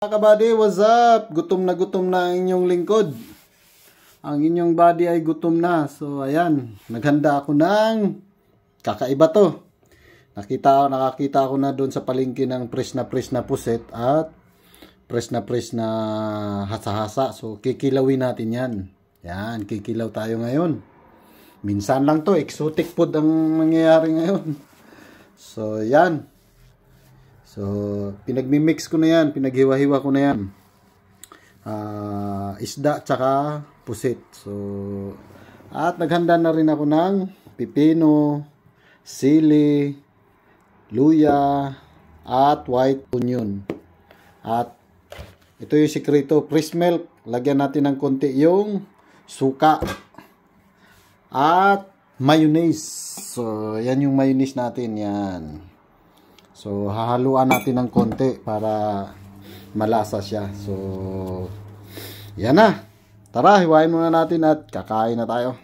Mga kabady, what's up? Gutom na ang inyong lingkod. Ang inyong body ay gutom na. So, ayan. Naghanda ako ng kakaiba to. Nakakita ako na doon sa palengke ng press na puset at press na hasa-hasa. So, kikilawin natin yan. Yan, kikilaw tayo ngayon. Minsan lang to. Exotic food ang mangyayari ngayon. So, yan. So, pinagmimix ko na yan. Pinaghiwa-hiwa ko na yan. Isda tsaka pusit. So, at naghanda na rin ako ng pipino, sili, luya, at white onion. At ito yung sikreto. Fresh milk. Lagyan natin ng konti yung suka. At mayonnaise. So, yan yung mayonnaise natin. Yan. So, hahaluan natin ng konti para malasa siya. So, yan na. Tara, hiwain muna natin at kakain na tayo.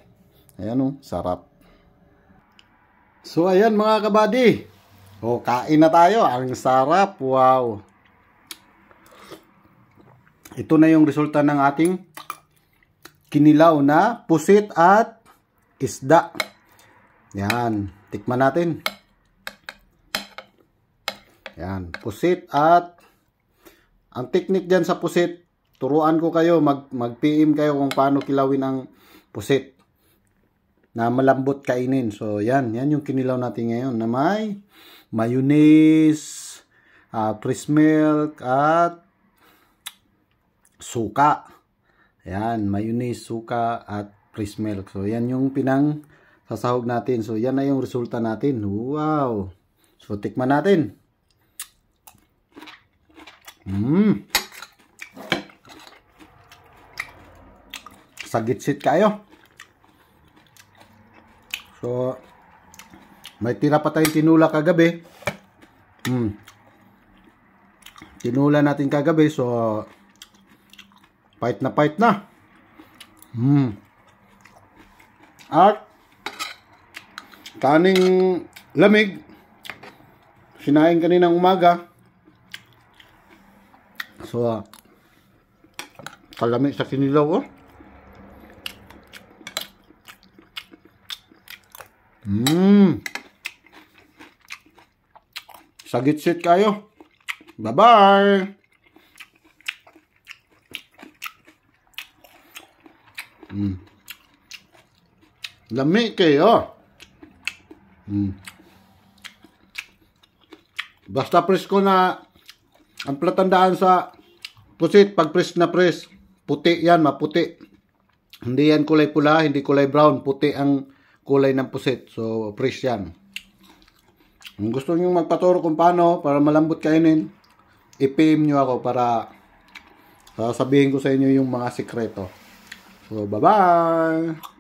Ayan o, sarap. So, ayan mga kabady. O, kain na tayo. Ang sarap. Wow. Ito na yung resulta ng ating kinilaw na pusit at isda. Yan. Tikman natin. Yan, pusit at ang technique dyan sa pusit, turuan ko kayo, mag-PM kayo kung paano kilawin ang pusit na malambot kainin. So, yan yung kinilaw natin ngayon na may mayonnaise, fresh milk at suka. Yan, mayonnaise, suka at fresh milk. So, yan yung pinang sasahog natin. So, yan na yung resulta natin. Wow! So, tikman natin. Sagitsit kayo. So, may tira pa tayong tinula kagabi. Tinula natin kagabi. So, pait na. At, kaning lamig. Sinain kaninang umaga. So, kalami sa kinilaw, oh. Sagitsit kayo. Bye-bye. Lami kayo. Basta presko na ang platandaan sa pusit, pag press na press, puti yan, maputi. Hindi yan kulay pula, hindi kulay brown, puti ang kulay ng pusit. So, press yan. Kung gusto nyo magpaturo kung paano, para malambot kainin, i-PM nyo ako para sasabihin ko sa inyo yung mga sikreto. So, bye-bye!